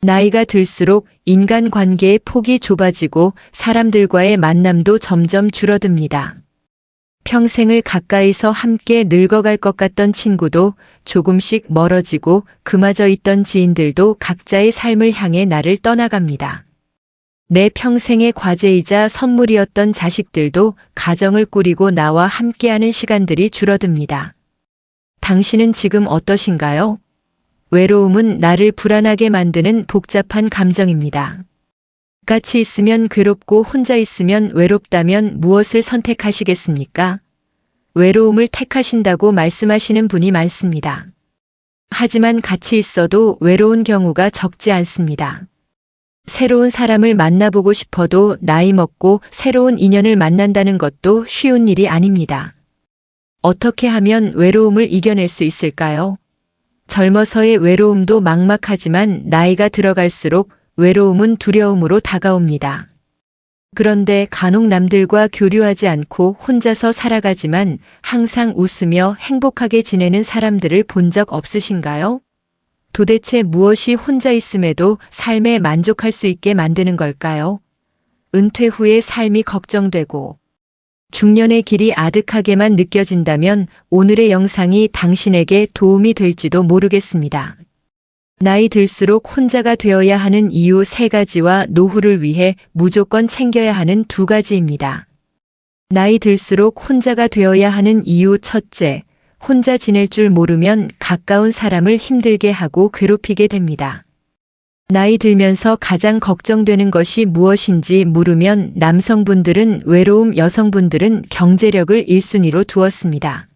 나이가 들수록 인간관계의 폭이 좁아지고 사람들과의 만남도 점점 줄어듭니다. 평생을 가까이서 함께 늙어갈 것 같던 친구도 조금씩 멀어지고 그마저 있던 지인들도 각자의 삶을 향해 나를 떠나갑니다. 내 평생의 과제이자 선물이었던 자식들도 가정을 꾸리고 나와 함께하는 시간들이 줄어듭니다. 당신은 지금 어떠신가요? 외로움은 나를 불안하게 만드는 복잡한 감정입니다. 같이 있으면 괴롭고 혼자 있으면 외롭다면 무엇을 선택하시겠습니까? 외로움을 택하신다고 말씀하시는 분이 많습니다. 하지만 같이 있어도 외로운 경우가 적지 않습니다. 새로운 사람을 만나보고 싶어도 나이 먹고 새로운 인연을 만난다는 것도 쉬운 일이 아닙니다. 어떻게 하면 외로움을 이겨낼 수 있을까요? 젊어서의 외로움도 막막하지만 나이가 들어갈수록 외로움은 두려움으로 다가옵니다. 그런데 간혹 남들과 교류하지 않고 혼자서 살아가지만 항상 웃으며 행복하게 지내는 사람들을 본 적 없으신가요? 도대체 무엇이 혼자 있음에도 삶에 만족할 수 있게 만드는 걸까요? 은퇴 후의 삶이 걱정되고 중년의 길이 아득하게만 느껴진다면 오늘의 영상이 당신에게 도움이 될지도 모르겠습니다. 나이 들수록 혼자가 되어야 하는 이유 3가지와 노후를 위해 무조건 챙겨야 하는 2가지입니다. 나이 들수록 혼자가 되어야 하는 이유 첫째, 혼자 지낼 줄 모르면 가까운 사람을 힘들게 하고 괴롭히게 됩니다. 나이 들면서 가장 걱정되는 것이 무엇인지 물으면 남성분들은 외로움, 여성분들은 경제력을 1순위로 두었습니다.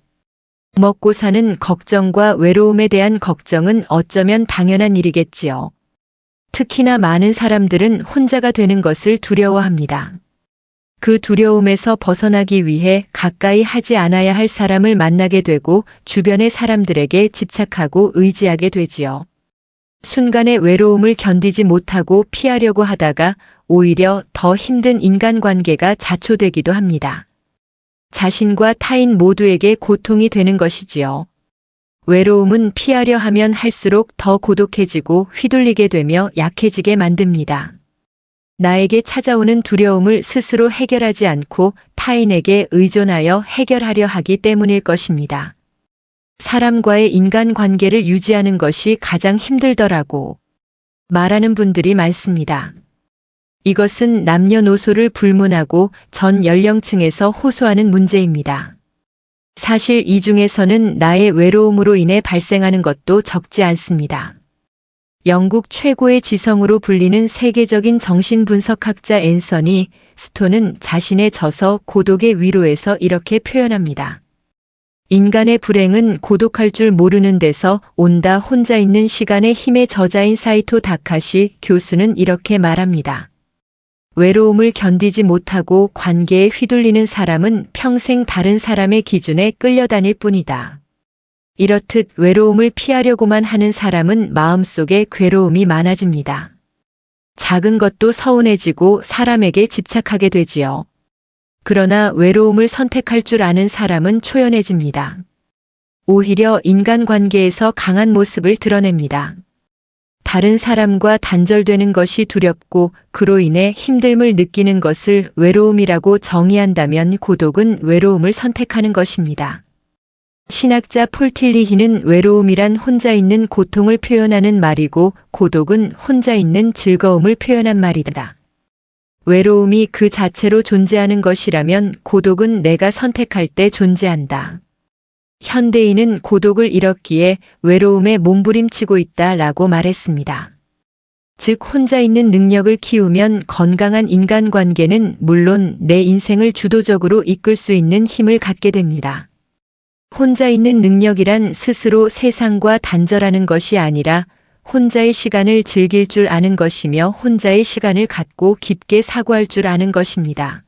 먹고 사는 걱정과 외로움에 대한 걱정은 어쩌면 당연한 일이겠지요. 특히나 많은 사람들은 혼자가 되는 것을 두려워합니다. 그 두려움에서 벗어나기 위해 가까이 하지 않아야 할 사람을 만나게 되고 주변의 사람들에게 집착하고 의지하게 되지요. 순간의 외로움을 견디지 못하고 피하려고 하다가 오히려 더 힘든 인간관계가 자초되기도 합니다. 자신과 타인 모두에게 고통이 되는 것이지요. 외로움은 피하려 하면 할수록 더 고독해지고 휘둘리게 되며 약해지게 만듭니다. 나에게 찾아오는 두려움을 스스로 해결하지 않고 타인에게 의존하여 해결하려 하기 때문일 것입니다. 사람과의 인간관계를 유지하는 것이 가장 힘들더라고 말하는 분들이 많습니다. 이것은 남녀노소를 불문하고 전 연령층에서 호소하는 문제입니다. 사실 이 중에서는 나의 외로움으로 인해 발생하는 것도 적지 않습니다. 영국 최고의 지성으로 불리는 세계적인 정신분석학자 앤서니 스톤은 자신의 저서 고독의 위로에서 이렇게 표현합니다. 인간의 불행은 고독할 줄 모르는 데서 온다. 혼자 있는 시간의 힘의 저자인 사이토 다카시 교수는 이렇게 말합니다. 외로움을 견디지 못하고 관계에 휘둘리는 사람은 평생 다른 사람의 기준에 끌려다닐 뿐이다. 이렇듯 외로움을 피하려고만 하는 사람은 마음속에 괴로움이 많아집니다. 작은 것도 서운해지고 사람에게 집착하게 되지요. 그러나 외로움을 선택할 줄 아는 사람은 초연해집니다. 오히려 인간관계에서 강한 모습을 드러냅니다. 다른 사람과 단절되는 것이 두렵고 그로 인해 힘듦을 느끼는 것을 외로움이라고 정의한다면 고독은 외로움을 선택하는 것입니다. 신학자 폴 틸리히는 외로움이란 혼자 있는 고통을 표현하는 말이고 고독은 혼자 있는 즐거움을 표현한 말이다. 외로움이 그 자체로 존재하는 것이라면 고독은 내가 선택할 때 존재한다. 현대인은 고독을 잃었기에 외로움에 몸부림치고 있다라고 말했습니다. 즉 혼자 있는 능력을 키우면 건강한 인간관계는 물론 내 인생을 주도적으로 이끌 수 있는 힘을 갖게 됩니다. 혼자 있는 능력이란 스스로 세상과 단절하는 것이 아니라 혼자의 시간을 즐길 줄 아는 것이며 혼자의 시간을 갖고 깊게 사고할 줄 아는 것입니다.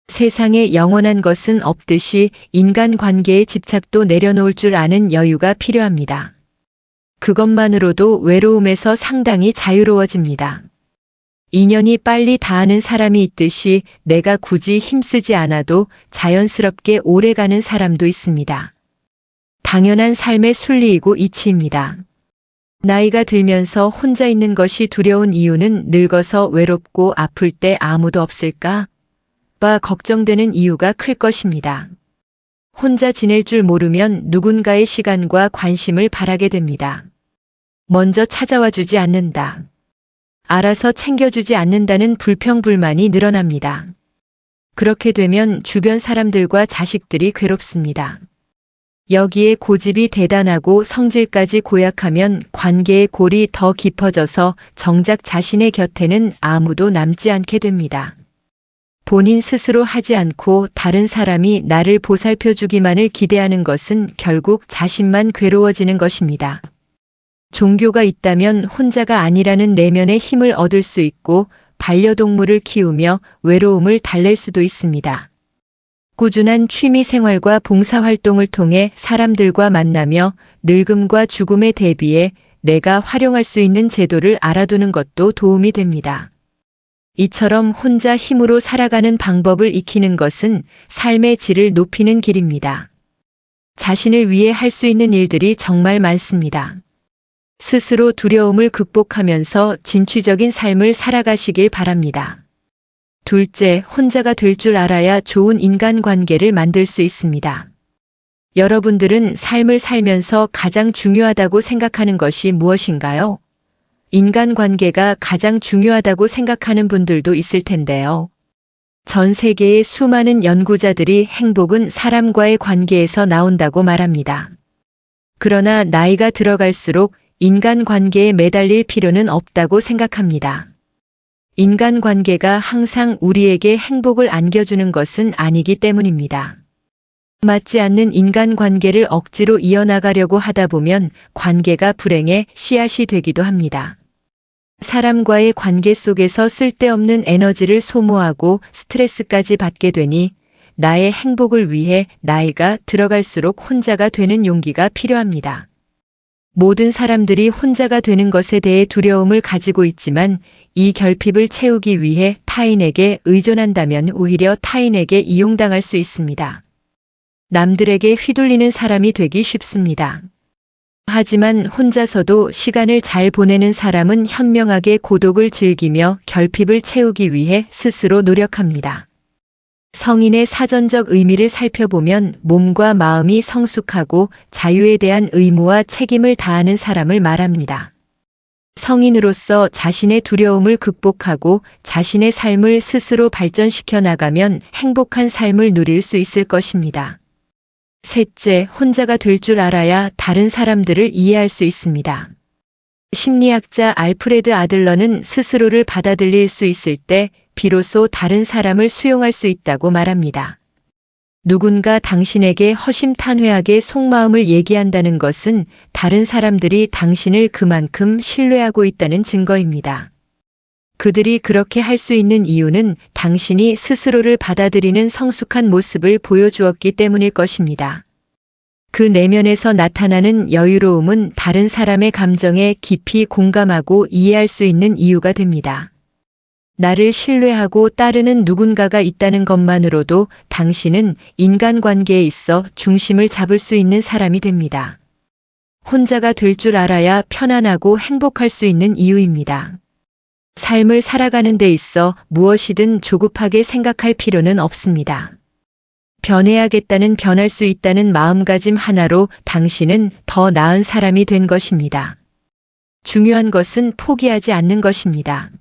세상에 영원한 것은 없듯이 인간관계의 집착도 내려놓을 줄 아는 여유가 필요합니다. 그것만으로도 외로움에서 상당히 자유로워집니다. 인연이 빨리 닿는 사람이 있듯이 내가 굳이 힘쓰지 않아도 자연스럽게 오래가는 사람도 있습니다. 당연한 삶의 순리이고 이치입니다. 나이가 들면서 혼자 있는 것이 두려운 이유는 늙어서 외롭고 아플 때 아무도 없을까 봐 걱정되는 이유가 클 것입니다. 혼자 지낼 줄 모르면 누군가의 시간과 관심을 바라게 됩니다. 먼저 찾아와 주지 않는다. 알아서 챙겨주지 않는다는 불평불만이 늘어납니다. 그렇게 되면 주변 사람들과 자식들이 괴롭습니다. 여기에 고집이 대단하고 성질까지 고약하면 관계의 골이 더 깊어져서 정작 자신의 곁에는 아무도 남지 않게 됩니다. 본인 스스로 하지 않고 다른 사람이 나를 보살펴 주기만을 기대하는 것은 결국 자신만 괴로워지는 것입니다. 종교가 있다면 혼자가 아니라는 내면의 힘을 얻을 수 있고 반려동물을 키우며 외로움을 달랠 수도 있습니다. 꾸준한 취미 생활과 봉사활동을 통해 사람들과 만나며 늙음과 죽음에 대비해 내가 활용할 수 있는 제도를 알아두는 것도 도움이 됩니다. 이처럼 혼자 힘으로 살아가는 방법을 익히는 것은 삶의 질을 높이는 길입니다. 자신을 위해 할 수 있는 일들이 정말 많습니다. 스스로 두려움을 극복하면서 진취적인 삶을 살아가시길 바랍니다. 둘째, 혼자가 될 줄 알아야 좋은 인간관계를 만들 수 있습니다. 여러분들은 삶을 살면서 가장 중요하다고 생각하는 것이 무엇인가요? 인간관계가 가장 중요하다고 생각하는 분들도 있을 텐데요. 전 세계의 수많은 연구자들이 행복은 사람과의 관계에서 나온다고 말합니다. 그러나 나이가 들어갈수록 인간관계에 매달릴 필요는 없다고 생각합니다. 인간관계가 항상 우리에게 행복을 안겨주는 것은 아니기 때문입니다. 맞지 않는 인간관계를 억지로 이어나가려고 하다 보면 관계가 불행의 씨앗이 되기도 합니다. 사람과의 관계 속에서 쓸데없는 에너지를 소모하고 스트레스까지 받게 되니 나의 행복을 위해 나이가 들어갈수록 혼자가 되는 용기가 필요합니다. 모든 사람들이 혼자가 되는 것에 대해 두려움을 가지고 있지만 이 결핍을 채우기 위해 타인에게 의존한다면 오히려 타인에게 이용당할 수 있습니다. 남들에게 휘둘리는 사람이 되기 쉽습니다. 하지만 혼자서도 시간을 잘 보내는 사람은 현명하게 고독을 즐기며 결핍을 채우기 위해 스스로 노력합니다. 성인의 사전적 의미를 살펴보면 몸과 마음이 성숙하고 자유에 대한 의무와 책임을 다하는 사람을 말합니다. 성인으로서 자신의 두려움을 극복하고 자신의 삶을 스스로 발전시켜 나가면 행복한 삶을 누릴 수 있을 것입니다. 셋째, 혼자가 될 줄 알아야 다른 사람들을 이해할 수 있습니다. 심리학자 알프레드 아들러는 스스로를 받아들일 수 있을 때 비로소 다른 사람을 수용할 수 있다고 말합니다. 누군가 당신에게 허심탄회하게 속마음을 얘기한다는 것은 다른 사람들이 당신을 그만큼 신뢰하고 있다는 증거입니다. 그들이 그렇게 할 수 있는 이유는 당신이 스스로를 받아들이는 성숙한 모습을 보여주었기 때문일 것입니다. 그 내면에서 나타나는 여유로움은 다른 사람의 감정에 깊이 공감하고 이해할 수 있는 이유가 됩니다. 나를 신뢰하고 따르는 누군가가 있다는 것만으로도 당신은 인간관계에 있어 중심을 잡을 수 있는 사람이 됩니다. 혼자가 될 줄 알아야 편안하고 행복할 수 있는 이유입니다. 삶을 살아가는 데 있어 무엇이든 조급하게 생각할 필요는 없습니다. 변해야겠다는 변할 수 있다는 마음가짐 하나로 당신은 더 나은 사람이 된 것입니다. 중요한 것은 포기하지 않는 것입니다.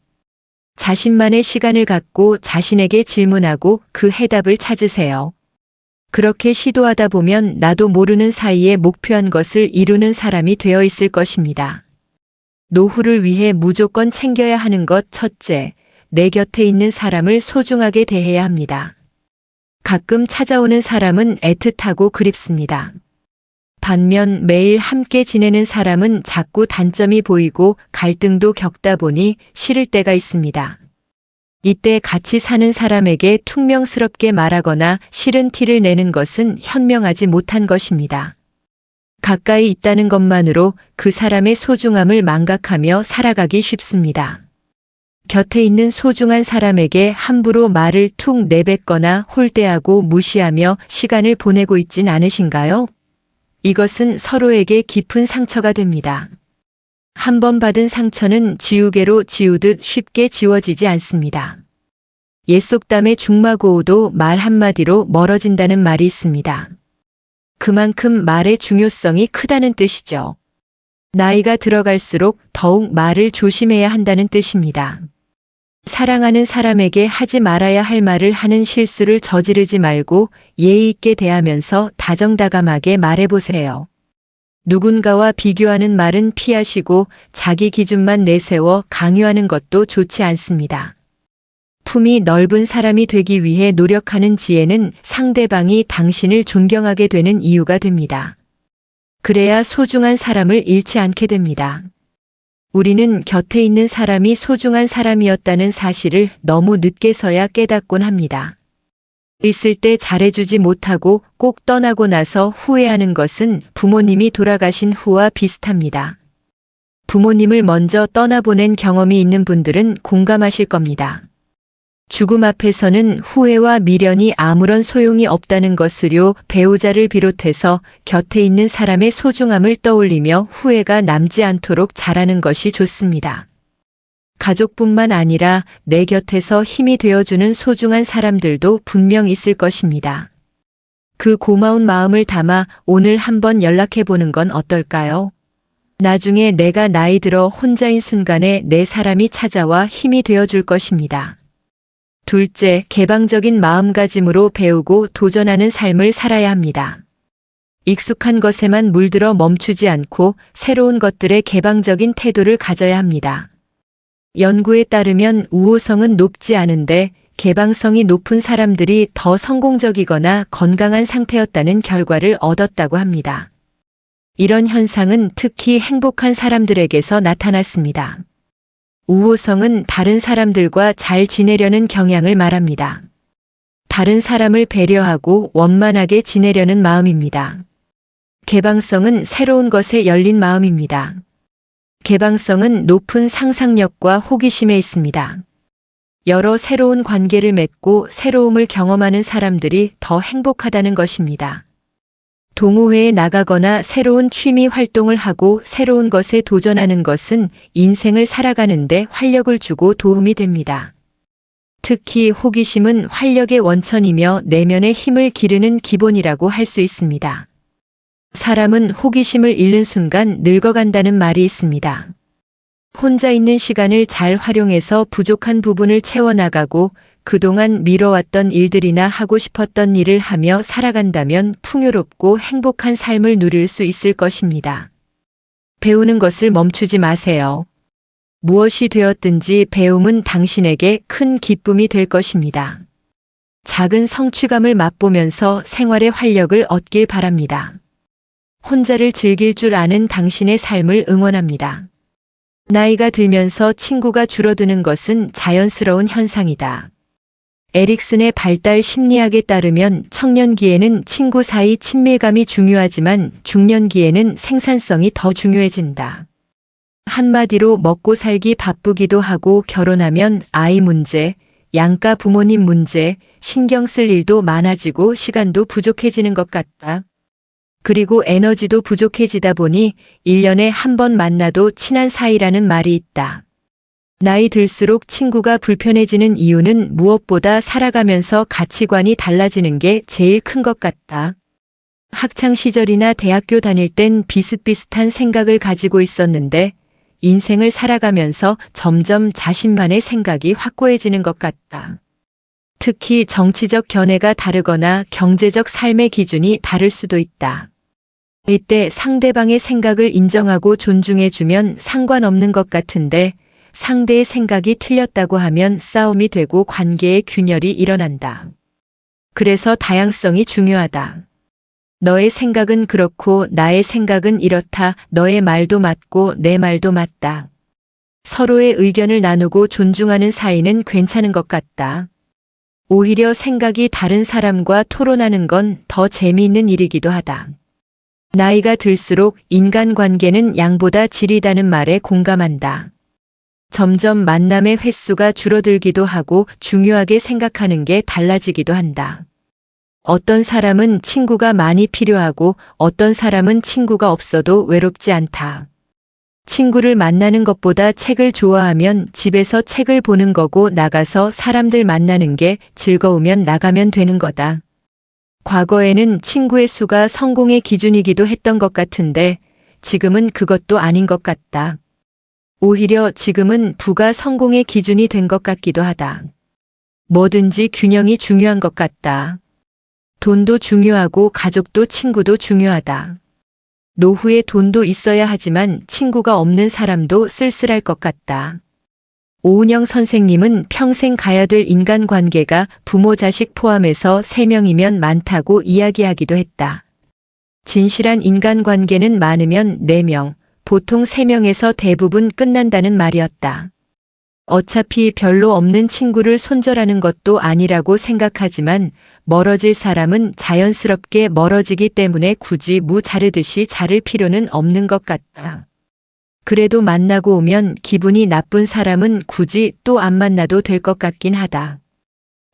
자신만의 시간을 갖고 자신에게 질문하고 그 해답을 찾으세요. 그렇게 시도하다 보면 나도 모르는 사이에 목표한 것을 이루는 사람이 되어 있을 것입니다. 노후를 위해 무조건 챙겨야 하는 것 첫째, 내 곁에 있는 사람을 소중하게 대해야 합니다. 가끔 찾아오는 사람은 애틋하고 그립습니다. 반면 매일 함께 지내는 사람은 자꾸 단점이 보이고 갈등도 겪다 보니 싫을 때가 있습니다. 이때 같이 사는 사람에게 퉁명스럽게 말하거나 싫은 티를 내는 것은 현명하지 못한 것입니다. 가까이 있다는 것만으로 그 사람의 소중함을 망각하며 살아가기 쉽습니다. 곁에 있는 소중한 사람에게 함부로 말을 툭 내뱉거나 홀대하고 무시하며 시간을 보내고 있진 않으신가요? 이것은 서로에게 깊은 상처가 됩니다. 한 번 받은 상처는 지우개로 지우듯 쉽게 지워지지 않습니다. 옛 속담의 중마고우도 말 한마디로 멀어진다는 말이 있습니다. 그만큼 말의 중요성이 크다는 뜻이죠. 나이가 들어갈수록 더욱 말을 조심해야 한다는 뜻입니다. 사랑하는 사람에게 하지 말아야 할 말을 하는 실수를 저지르지 말고 예의 있게 대하면서 다정다감하게 말해보세요. 누군가와 비교하는 말은 피하시고 자기 기준만 내세워 강요하는 것도 좋지 않습니다. 품이 넓은 사람이 되기 위해 노력하는 지혜는 상대방이 당신을 존경하게 되는 이유가 됩니다. 그래야 소중한 사람을 잃지 않게 됩니다. 우리는 곁에 있는 사람이 소중한 사람이었다는 사실을 너무 늦게서야 깨닫곤 합니다. 있을 때 잘해주지 못하고 꼭 떠나고 나서 후회하는 것은 부모님이 돌아가신 후와 비슷합니다. 부모님을 먼저 떠나보낸 경험이 있는 분들은 공감하실 겁니다. 죽음 앞에서는 후회와 미련이 아무런 소용이 없다는 것을요, 배우자를 비롯해서 곁에 있는 사람의 소중함을 떠올리며 후회가 남지 않도록 잘하는 것이 좋습니다. 가족뿐만 아니라 내 곁에서 힘이 되어주는 소중한 사람들도 분명 있을 것입니다. 그 고마운 마음을 담아 오늘 한번 연락해보는 건 어떨까요? 나중에 내가 나이 들어 혼자인 순간에 내 사람이 찾아와 힘이 되어줄 것입니다. 둘째, 개방적인 마음가짐으로 배우고 도전하는 삶을 살아야 합니다. 익숙한 것에만 물들어 멈추지 않고 새로운 것들에 개방적인 태도를 가져야 합니다. 연구에 따르면 우호성은 높지 않은데 개방성이 높은 사람들이 더 성공적이거나 건강한 상태였다는 결과를 얻었다고 합니다. 이런 현상은 특히 행복한 사람들에게서 나타났습니다. 우호성은 다른 사람들과 잘 지내려는 경향을 말합니다. 다른 사람을 배려하고 원만하게 지내려는 마음입니다. 개방성은 새로운 것에 열린 마음입니다. 개방성은 높은 상상력과 호기심에 있습니다. 여러 새로운 관계를 맺고 새로움을 경험하는 사람들이 더 행복하다는 것입니다. 동호회에 나가거나 새로운 취미 활동을 하고 새로운 것에 도전하는 것은 인생을 살아가는데 활력을 주고 도움이 됩니다. 특히 호기심은 활력의 원천이며 내면의 힘을 기르는 기본이라고 할 수 있습니다. 사람은 호기심을 잃는 순간 늙어간다는 말이 있습니다. 혼자 있는 시간을 잘 활용해서 부족한 부분을 채워나가고 그동안 미뤄왔던 일들이나 하고 싶었던 일을 하며 살아간다면 풍요롭고 행복한 삶을 누릴 수 있을 것입니다. 배우는 것을 멈추지 마세요. 무엇이 되었든지 배움은 당신에게 큰 기쁨이 될 것입니다. 작은 성취감을 맛보면서 생활의 활력을 얻길 바랍니다. 혼자를 즐길 줄 아는 당신의 삶을 응원합니다. 나이가 들면서 친구가 줄어드는 것은 자연스러운 현상이다. 에릭슨의 발달 심리학에 따르면 청년기에는 친구 사이 친밀감이 중요하지만 중년기에는 생산성이 더 중요해진다. 한마디로 먹고 살기 바쁘기도 하고 결혼하면 아이 문제, 양가 부모님 문제, 신경 쓸 일도 많아지고 시간도 부족해지는 것 같다. 그리고 에너지도 부족해지다 보니 1년에 한 번 만나도 친한 사이라는 말이 있다. 나이 들수록 친구가 불편해지는 이유는 무엇보다 살아가면서 가치관이 달라지는 게 제일 큰 것 같다. 학창 시절이나 대학교 다닐 땐 비슷비슷한 생각을 가지고 있었는데 인생을 살아가면서 점점 자신만의 생각이 확고해지는 것 같다. 특히 정치적 견해가 다르거나 경제적 삶의 기준이 다를 수도 있다. 이때 상대방의 생각을 인정하고 존중해주면 상관없는 것 같은데 상대의 생각이 틀렸다고 하면 싸움이 되고 관계의 균열이 일어난다. 그래서 다양성이 중요하다. 너의 생각은 그렇고 나의 생각은 이렇다. 너의 말도 맞고 내 말도 맞다. 서로의 의견을 나누고 존중하는 사이는 괜찮은 것 같다. 오히려 생각이 다른 사람과 토론하는 건 더 재미있는 일이기도 하다. 나이가 들수록 인간관계는 양보다 질이다는 말에 공감한다. 점점 만남의 횟수가 줄어들기도 하고 중요하게 생각하는 게 달라지기도 한다. 어떤 사람은 친구가 많이 필요하고 어떤 사람은 친구가 없어도 외롭지 않다. 친구를 만나는 것보다 책을 좋아하면 집에서 책을 보는 거고 나가서 사람들 만나는 게 즐거우면 나가면 되는 거다. 과거에는 친구의 수가 성공의 기준이기도 했던 것 같은데 지금은 그것도 아닌 것 같다. 오히려 지금은 부가 성공의 기준이 된 것 같기도 하다. 뭐든지 균형이 중요한 것 같다. 돈도 중요하고 가족도 친구도 중요하다. 노후에 돈도 있어야 하지만 친구가 없는 사람도 쓸쓸할 것 같다. 오은영 선생님은 평생 가야 될 인간관계가 부모 자식 포함해서 3명이면 많다고 이야기하기도 했다. 진실한 인간관계는 많으면 4명, 보통 3명에서 대부분 끝난다는 말이었다. 어차피 별로 없는 친구를 손절하는 것도 아니라고 생각하지만 멀어질 사람은 자연스럽게 멀어지기 때문에 굳이 무 자르듯이 자를 필요는 없는 것 같다. 그래도 만나고 오면 기분이 나쁜 사람은 굳이 또 안 만나도 될 것 같긴 하다.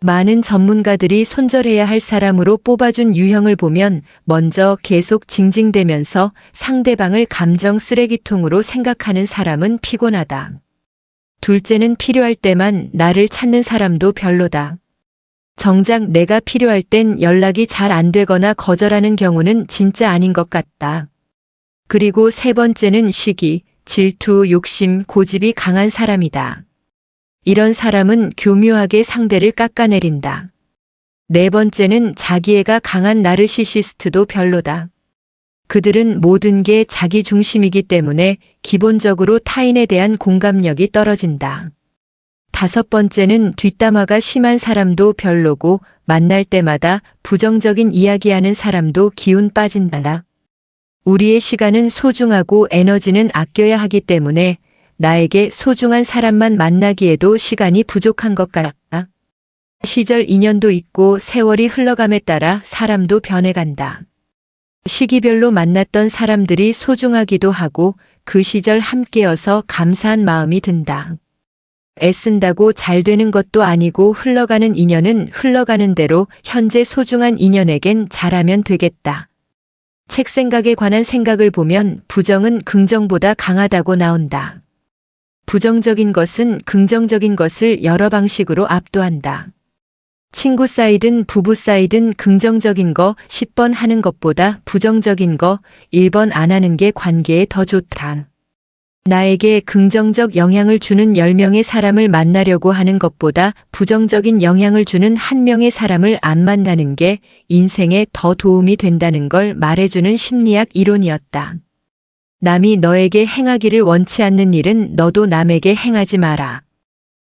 많은 전문가들이 손절해야 할 사람으로 뽑아준 유형을 보면 먼저 계속 징징대면서 상대방을 감정 쓰레기통으로 생각하는 사람은 피곤하다. 둘째는 필요할 때만 나를 찾는 사람도 별로다. 정작 내가 필요할 땐 연락이 잘 안 되거나 거절하는 경우는 진짜 아닌 것 같다. 그리고 3번째는 시기, 질투, 욕심, 고집이 강한 사람이다. 이런 사람은 교묘하게 상대를 깎아내린다. 4번째는 자기애가 강한 나르시시스트도 별로다. 그들은 모든 게 자기 중심이기 때문에 기본적으로 타인에 대한 공감력이 떨어진다. 5번째는 뒷담화가 심한 사람도 별로고 만날 때마다 부정적인 이야기하는 사람도 기운 빠진다. 우리의 시간은 소중하고 에너지는 아껴야 하기 때문에 나에게 소중한 사람만 만나기에도 시간이 부족한 것 같다. 시절 인연도 있고 세월이 흘러감에 따라 사람도 변해간다. 시기별로 만났던 사람들이 소중하기도 하고 그 시절 함께여서 감사한 마음이 든다. 애쓴다고 잘 되는 것도 아니고 흘러가는 인연은 흘러가는 대로 현재 소중한 인연에겐 잘하면 되겠다. 책 생각에 관한 생각을 보면 부정은 긍정보다 강하다고 나온다. 부정적인 것은 긍정적인 것을 여러 방식으로 압도한다. 친구 사이든 부부 사이든 긍정적인 거 10번 하는 것보다 부정적인 거 1번 안 하는 게 관계에 더 좋다. 나에게 긍정적 영향을 주는 10명의 사람을 만나려고 하는 것보다 부정적인 영향을 주는 1명의 사람을 안 만나는 게 인생에 더 도움이 된다는 걸 말해주는 심리학 이론이었다. 남이 너에게 행하기를 원치 않는 일은 너도 남에게 행하지 마라.